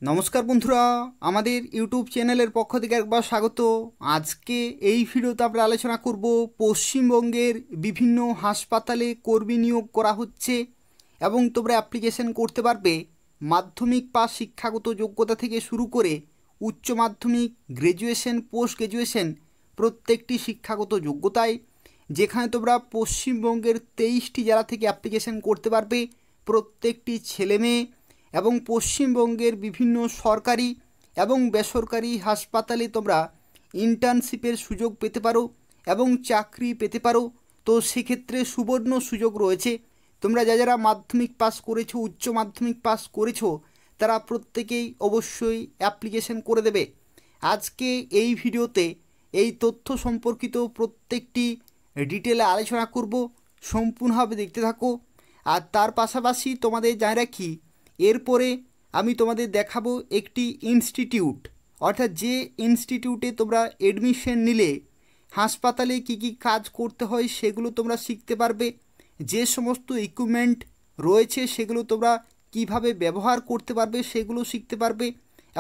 নমস্কার বন্ধুরা, আমাদের ইউটিউব চ্যানেলের পক্ষ থেকে একবার স্বাগত। আজকে এই ভিডিওতে আমরা আলোচনা করব পশ্চিমবঙ্গের বিভিন্ন হাসপাতালে কর্মী নিয়োগ করা হচ্ছে এবং তোমরা অ্যাপ্লিকেশন করতে পারবে মাধ্যমিক পাস শিক্ষাগত যোগ্যতা থেকে শুরু করে উচ্চ মাধ্যমিক, গ্র্যাজুয়েশন, পোস্ট গ্র্যাজুয়েশন প্রত্যেকটি শিক্ষাগত যোগ্যতায়, যেখানে তোমরা পশ্চিমবঙ্গের 23টি জেলা থেকে অ্যাপ্লিকেশন করতে পারবে। প্রত্যেকটি ছেলেমেয়ে এবং পশ্চিমবঙ্গের বিভিন্ন সরকারি এবং বেসরকারি হাসপাতালে তোমরা ইন্টার্নশিপের সুযোগ পেতে পারো এবং চাকরি পেতে পারো। তো সেক্ষেত্রে সুবর্ণ সুযোগ রয়েছে। তোমরা যারা মাধ্যমিক পাস করেছো, উচ্চ মাধ্যমিক পাস করেছো, তারা প্রত্যেকেই অবশ্যই অ্যাপ্লিকেশন করে দেবে। আজকে এই ভিডিওতে এই তথ্য সম্পর্কিত প্রত্যেকটি ডিটেলে আলোচনা করব, সম্পূর্ণভাবে দেখতে থাকো। আর তার পাশাপাশি তোমাদের জানা রাখি, এরপরে আমি তোমাদের দেখাবো একটি ইনস্টিটিউট, অর্থাৎ যে ইনস্টিটিউটে তোমরা এডমিশন নিলে হাসপাতালে কী কী কাজ করতে হয় সেগুলো তোমরা শিখতে পারবে। যে সমস্ত ইকুইপমেন্ট রয়েছে সেগুলো তোমরা কিভাবে ব্যবহার করতে পারবে সেগুলো শিখতে পারবে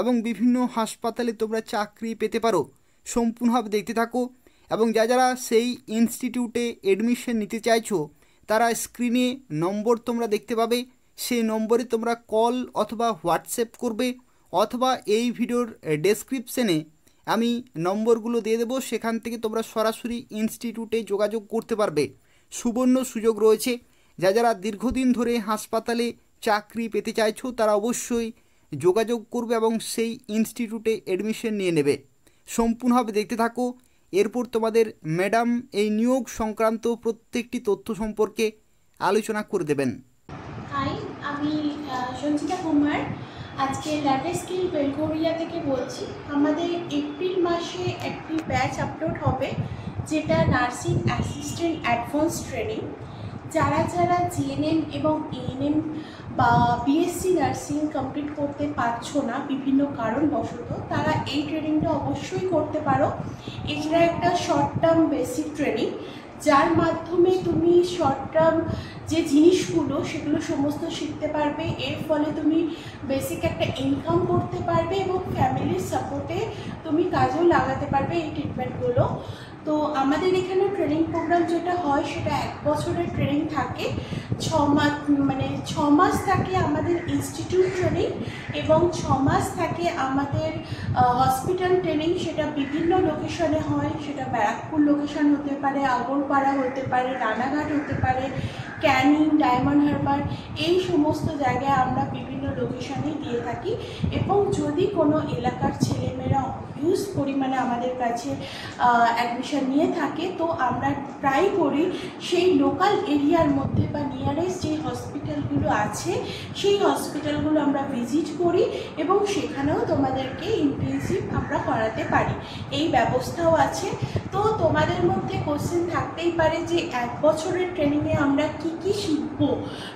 এবং বিভিন্ন হাসপাতালে তোমরা চাকরি পেতে পারো। সম্পূর্ণভাবে দেখতে থাকো। এবং যারা সেই ইনস্টিটিউটে এডমিশন নিতে চাইছো, তারা স্ক্রিনে নম্বর তোমরা দেখতে পাবে। সেই নম্বরে তোমরা কল অথবা হোয়াটসঅ্যাপ করবে, অথবা এই ভিডিওর ডেসক্রিপশনে আমি নম্বরগুলো দিয়ে দেবো, সেখান থেকে তোমরা সরাসরি ইনস্টিটিউটে যোগাযোগ করতে পারবে। সুবর্ণ সুযোগ রয়েছে। যারা দীর্ঘদিন ধরে হাসপাতালে চাকরি পেতে চাইছো, তারা অবশ্যই যোগাযোগ করবে এবং সেই ইনস্টিটিউটে এডমিশন নিয়ে নেবে। সম্পূর্ণভাবে দেখতে থাকো। এরপর তোমাদের ম্যাডাম এই নিয়োগ সংক্রান্ত প্রত্যেকটি তথ্য সম্পর্কে আলোচনা করে দেবেন। হাই, আমি সঞ্চিতা কুমার আজকে ল্যাবে স্কিল বেলগোরিয়া থেকে বলছি। আমাদের এপ্রিল মাসে একটি ব্যাচ আপলোড হবে, যেটা নার্সিং অ্যাসিস্ট্যান্ট অ্যাডভান্স ট্রেনিং। যারা জিএনএম এবং এএনএম বা বিএসসি নার্সিং কমপ্লিট করতে পারছো না বিভিন্ন কারণবশত, তারা এই ট্রেনিংটা অবশ্যই করতে পারো। এছাড়া একটা শর্ট টার্ম বেসিক ট্রেনিং, যার মাধ্যমে তুমি শর্ট টার্ম যে জিনিসগুলো সেগুলো সমস্ত শিখতে পারবে। এর ফলে তুমি বেসিক একটা ইনকাম করতে পারবে এবং ফ্যামিলির সাপোর্টে তুমি কাজেও লাগাতে পারবে এই ট্রিটমেন্টগুলো। তো আমাদের এখানে ট্রেনিং প্রোগ্রাম যেটা হয় সেটা 1 বছরের ট্রেনিং থাকে। 6 মাস থাকে আমাদের ইনস্টিটিউট ট্রেনিং এবং 6 মাস থাকে আমাদের হসপিটাল ট্রেনিং। সেটা বিভিন্ন লোকেশনে হয়, সেটা ব্যারাকপুর লোকেশন হতে পারে, আগরপাড়া হতে পারে, রানাঘাট হতে পারে, ক্যানিং, ডায়মন্ড হারবার, এই সমস্ত জায়গায় আমরা বিভিন্ন লোকেশনেই দিয়ে থাকি। এবং যদি কোনো এলাকার ছেলেমেয়েরা হিউজ পরিমাণে আমাদের কাছে অ্যাডমিশন নিয়ে থাকে, তো আমরা ট্রাই করি সেই লোকাল এরিয়ার মধ্যে বা নিয়ারেস্ট যে হসপিটালগুলো আছে সেই হসপিটালগুলো আমরা ভিজিট করি এবং সেখানেও তোমাদেরকে ইন্টেনসিভ আমরা করাতে পারি, এই ব্যবস্থাও আছে। তো তোমাদের মধ্যে কোশ্চেন থাকতেই পারে যে 1 বছরের ট্রেনিংয়ে আমরা কি কি শিখব।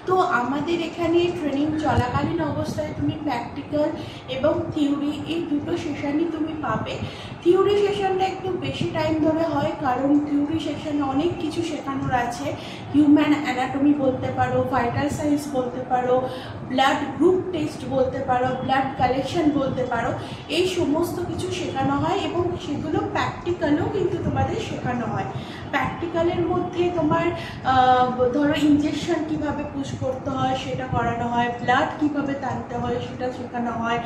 তো আমাদের এখানে ট্রেনিং চলাকালীন অবস্থায় তুমি প্র্যাকটিক্যাল এবং থিওরি এই দুটো সেশনই তুমি পাবে। থিওরি সেশনটা একটু বেশি টাইম ধরে হয়, কারণ থিওরি সেশনে অনেক কিছু শেখানোর আছে। হিউম্যান অ্যানাটমি বলতে পারো, ভাইটাল সায়েন্স বলতে পারো, ব্লাড গ্রুপ টেস্ট বলতে পারো, ব্লাড কালেকশন বলতে পারো, এই সমস্ত কিছু শেখানো হয় এবং সেগুলো প্র্যাকটিক্যালও কিন্তু তোমাদের শেখানো হয়। প্র্যাকটিক্যালের মধ্যে তোমার ধরো ইঞ্জেকশন কিভাবে পুশ করতে হয় সেটা করানো হয়, ব্লাড কিভাবে টানতে হয় সেটা শেখানো হয়।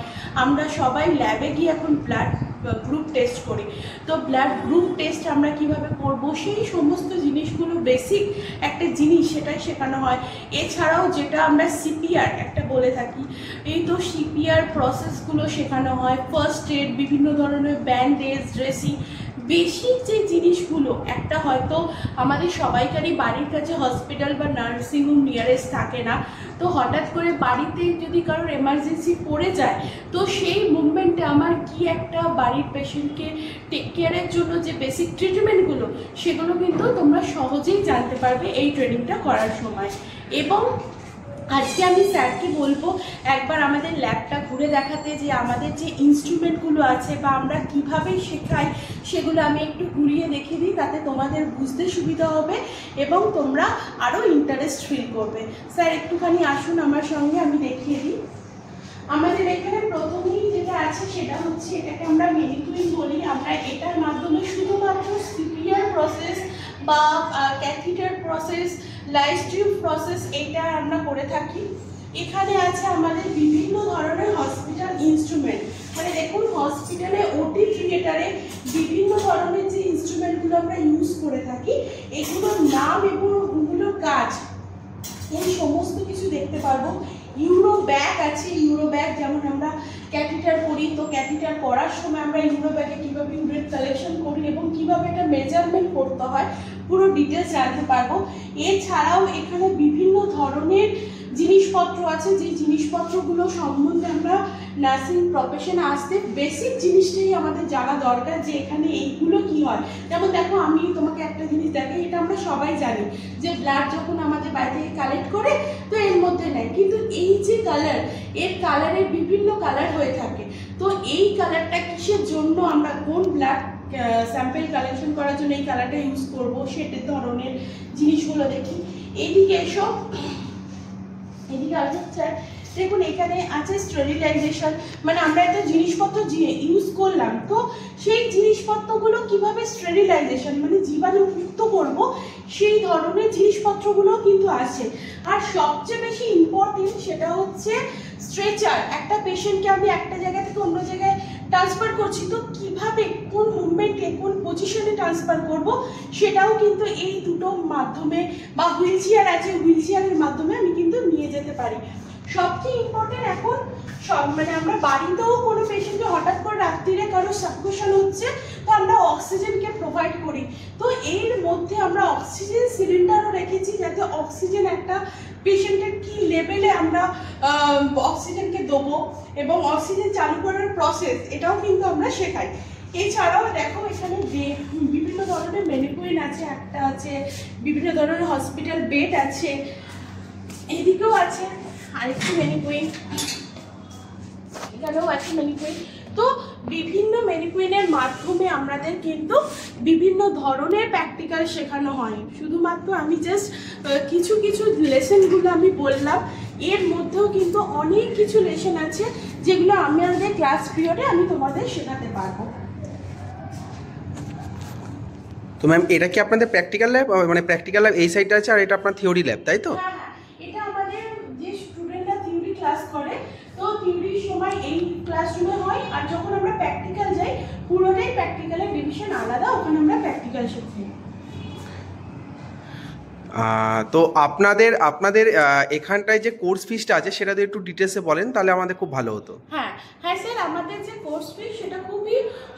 আমরা সবাই ল্যাবে গিয়ে এখন ব্লাড গ্রুপ টেস্ট করি, তো ব্লাড গ্রুপ টেস্ট আমরা কিভাবে করব সেই সমস্ত জিনিসগুলো বেসিক একটা জিনিস সেটাই শেখানো হয়। এছাড়াও যেটা আমরা সিপিআর একটা বলে থাকি, এই তো সিপিআর প্রসেসগুলো শেখানো হয়। ফার্স্ট এড, বিভিন্ন ধরনের ব্যান্ডেজ, ড্রেসিং, বেসিক যে জিনিসগুলো। একটা হয়তো আমাদের সবাইকারই বাড়ির কাছে হসপিটাল বা নার্সিংহোম নিয়ারেস্ট থাকে না, তো হঠাৎ করে বাড়িতে যদি কারোর এমার্জেন্সি পড়ে যায়, তো সেই মুভমেন্টে আমার কি একটা বাড়ির পেশেন্টকে টেক কেয়ারের জন্য যে বেসিক ট্রিটমেন্টগুলো সেগুলো কিন্তু তোমরা সহজেই জানতে পারবে এই ট্রেনিংটা করার সময়। এবং আজকে আমি স্যারকে বলবো একবার আমাদের ল্যাবটা ঘুরে দেখাতে, যে আমাদের যে ইনস্ট্রুমেন্টগুলো আছে বা আমরা কিভাবে শেখাই সেগুলো আমি একটু ঘুরিয়ে দেখিয়ে দিই, তাতে তোমাদের বুঝতে সুবিধা হবে এবং তোমরা আরও ইন্টারেস্ট ফিল করবে। স্যার একটুখানি আসুন আমার সঙ্গে, আমি দেখিয়ে দিই। আমাদের এখানে প্রথমেই যেটা আছে সেটা হচ্ছে, এটাকে আমরা মেনিকুইন বলি। আমরা এটার মাধ্যমে শুধুমাত্র সিপিআর প্রসেস বা catheter process, live tube process এটা আমরা করে থাকি। এখানে আছে আমাদের বিভিন্ন ধরনের হসপিটাল ইনস্ট্রুমেন্ট, মানে দেখুন হসপিটালে ওটি থিয়েটারে বিভিন্ন ধরনের যে ইনস্ট্রুমেন্টগুলো আমরা ইউজ করে থাকি, এগুলোর নাম এবং ওগুলোর কাজ এই সমস্ত কিছু দেখতে পারবো। ইউরো ব্যাগ আছে, ইউরো ব্যাগ যেমন আমরা ক্যাথিটার করি, তো ক্যাথিটার করার সময় আমরা ইউরো ব্যাগে কীভাবে ইউরিন কালেকশন করি এবং কীভাবে এটা মেজারমেন্ট করতে হয় পুরো ডিটেলস জানতে পারবো। এছাড়াও এখানে বিভিন্ন ধরনের জিনিসপত্র আছে, যে জিনিসপত্রগুলো সম্বন্ধে আমরা নার্সিং প্রফেশনে আসতে বেসিক জিনিসটাই আমাদের জানা দরকার, যে এখানে এইগুলো কি হয়। যেমন দেখো, আমি তোমাকে একটা জিনিস দেখাই, এটা আমরা সবাই জানি যে ব্লাড যখন আমাদের বাড়ি থেকে কালেক্ট করে তো এর মধ্যে নেয়, কিন্তু এই যে কালার, এর কালারের বিভিন্ন কালার হয়ে থাকে। তো এই কালারটা কিসের জন্য, আমরা কোন ব্লাড স্যাম্পেল কালেকশন করার জন্য এই কালারটা ইউজ করবো, সেটার ধরনের জিনিসগুলো দেখি। এইদিকে এসব, এদিকে আসছে, দেখুন এখানে আছে স্টেরিলাইজেশন, মানে আমরা একটা জিনিসপত্র ইউজ করলাম, তো সেই জিনিসপত্রগুলো কিভাবে স্টেরিলাইজেশন মানে জীবাণুমুক্ত করব, সেই ধরনের জিনিসপত্রগুলো কিন্তু আছে। আর সবচেয়ে বেশি ইম্পর্টেন্ট সেটা হচ্ছে স্ট্রেচার। একটা পেশেন্টকে আমি একটা জায়গা থেকে অন্য জায়গায় ট্রান্সফার করছি, তো কিভাবে কোন মুভমেন্টে কোন পজিশনে ট্রান্সফার করব, সেটাও কিন্তু এই দুটো মাধ্যমে, বা হুইল চেয়ার আছে, হুইল চেয়ারের মাধ্যমে আমি কিন্তু নিয়ে যেতে পারি। সবচেয়ে ইম্পর্টেন্ট এখন মানে আমরা বাড়িতেও কোনো পেশেন্টকে হঠাৎ করে রাত্রিরে কারো সাফোকেশন হচ্ছে, তো আমরা অক্সিজেনকে প্রোভাইড করি। তো এর মধ্যে আমরা অক্সিজেন সিলিন্ডারও রেখেছি, যাতে অক্সিজেন একটা পেশেন্টের কি লেভেলে আমরা অক্সিজেনকে দেবো এবং অক্সিজেন চালু করার প্রসেস, এটাও কিন্তু আমরা শেখাই। এছাড়াও দেখো এখানে বিভিন্ন ধরনের মেনিকুইন আছে, একটা আছে বিভিন্ন ধরনের হসপিটাল বেড আছে, এদিকেও আছে আরেকটি মেনিকুইন, এখানেও আছে মেনিকুইন। তো বিভিন্ন মেনিকুইনের মাধ্যমে আমাদের কিন্তু বিভিন্ন ধরনের প্র্যাকটিক্যাল শেখানো হয়। শুধুমাত্র আমি জাস্ট কিছু কিছু লেসনগুলো আমি বললাম, এর মধ্যেও কিন্তু অনেক কিছু লেসন আছে যেগুলো আমাদের ক্লাস পিরিয়ডে আমি তোমাদের শেখাতে পারবো। তো ম্যাম, এটা কি আপনাদের প্র্যাকটিক্যাল ল্যাব, মানে প্র্যাকটিক্যাল ল্যাব এই সাইডটা আছে, আর এটা আপনার থিওরি ল্যাব, তাই তো? হ্যাঁ, এটা আমাদের যে স্টুডেন্টরা থিওরি ক্লাস করে, তো থিওরির সময় এই ক্লাসরুমে হয়, আর যখন আমরা প্র্যাকটিক্যাল যাই পুরোটাই প্র্যাকটিক্যালের ডিভিশন আলাদা, ওখানে আমরা প্র্যাকটিক্যাল শিখি। তো আপনাদের এখানটায় যে কোর্স ফিসটা আছে সেটা দিয়ে একটু ডিটেলসে বলেন, তাহলে আমাদের খুব ভালো হতো। হ্যাঁ হ্যাঁ স্যার, আমাদের যে কোর্স ফি সেটা খুবই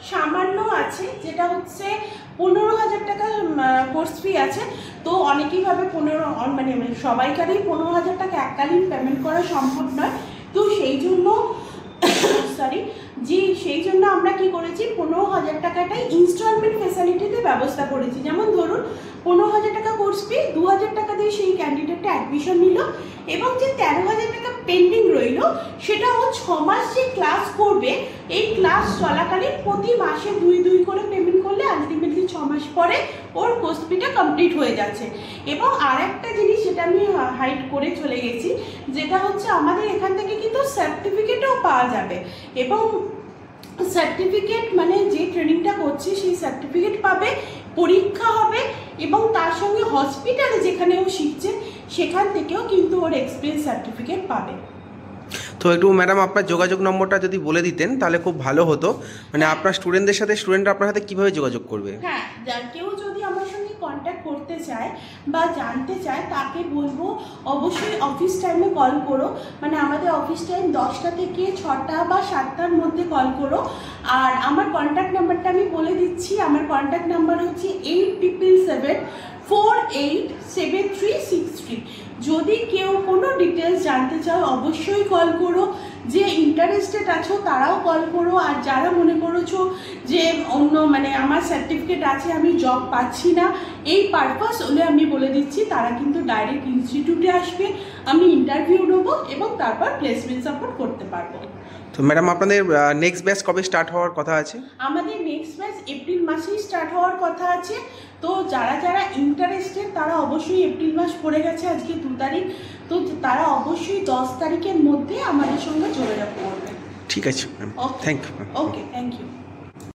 সামান্য আছে, যেটা হচ্ছে 15,000 টাকা কোর্স ফি আছে। তো অনেকেই ভাবে মানে সবাইকারই 15,000 টাকা এককালীন পেমেন্ট করা সম্ভব নয়, তো সেই জন্য সেই জন্য আমরা কি করেছি, 15,000 টাকাটাই ইনস্টলমেন্ট ফ্যাসিলিটিতে ব্যবস্থা করেছি। যেমন ধরুন 15,000 টাকা কোর্স ফি, 2,000 টাকা দিয়ে সেই ক্যান্ডিডেটটা অ্যাডমিশন নিল, এবং যে 13,000 টাকা পেন্ডিং রইল সেটা ও 6 মাস যে ক্লাস করবে, এই ক্লাস চলাকালীন প্রতি মাসে 2 করে পেমেন্ট করলে আলটিমেটলি 6 মাস পরে ওর কোর্স ফিটা কমপ্লিট হয়ে যাচ্ছে। এবং আরেকটা জিনিস যেটা আমি হাইড করে চলে গেছি, যেটা হচ্ছে আমাদের এখান থেকে কিন্তু সার্টিফিকেটও পাওয়া যাবে, এবং সার্টিফিকেট মানে যে ট্রেনিংটা করছে সেই সার্টিফিকেট পাবে, পরীক্ষা হবে, এবং তার সঙ্গে হসপিটালে যেখানেও শিখছে সেখান থেকেও কিন্তু ওর এক্সপিরিয়েন্স সার্টিফিকেট পাবে। তো একটু ম্যাডাম আপনার যোগাযোগ নম্বরটা যদি বলে দিতেন তাহলে খুব ভালো হতো, মানে আপনার স্টুডেন্টরা আপনার সাথে কীভাবে যোগাযোগ করবে? হ্যাঁ, কেউ যদি আমার সঙ্গে কন্ট্যাক্ট করতে চায় বা জানতে চায়, তাকে বলবো অবশ্যই অফিস টাইমে কল করো, মানে আমাদের অফিস টাইম 10টা থেকে 6টা বা 7টার মধ্যে কল করো। আর আমার কন্ট্যাক্ট নাম্বারটা আমি বলে দিচ্ছি, আমার কন্ট্যাক্ট নাম্বার হচ্ছে 8777487363। যদি কেউ কোনো ডিটেলস জানতে চাও অবশ্যই কল করো, যে ইন্টারেস্টেড আছো তারাও কল করো, আর যারা মনে করেছো যে অন্য মানে আমার সার্টিফিকেট আছে আমি জব পাচ্ছি না এই পারপাস হলে আমি বলে দিচ্ছি, তারা কিন্তু ডাইরেক্ট ইনস্টিটিউটে আসবে, আমি ইন্টারভিউ নেবো এবং তারপর প্লেসমেন্ট সাপোর্ট করতে পারবো। তো ম্যাডাম আপনাদের নেক্সট ব্যাচ কবে স্টার্ট হওয়ার কথা আছে? আমাদের নেক্সট ব্যাচ এপ্রিল মাসেই স্টার্ট হওয়ার কথা আছে। তো যারা ইন্টারেস্টেড তারা অবশ্যই, এপ্রিল মাস পড়ে গেছে, আজকে 2 তারিখ, তো তারা অবশ্যই 10 তারিখের মধ্যে আমাদের সঙ্গে যোগাযোগ করবে। ঠিক আছে ma'am, okay thank you ma'am. Okay, thank you.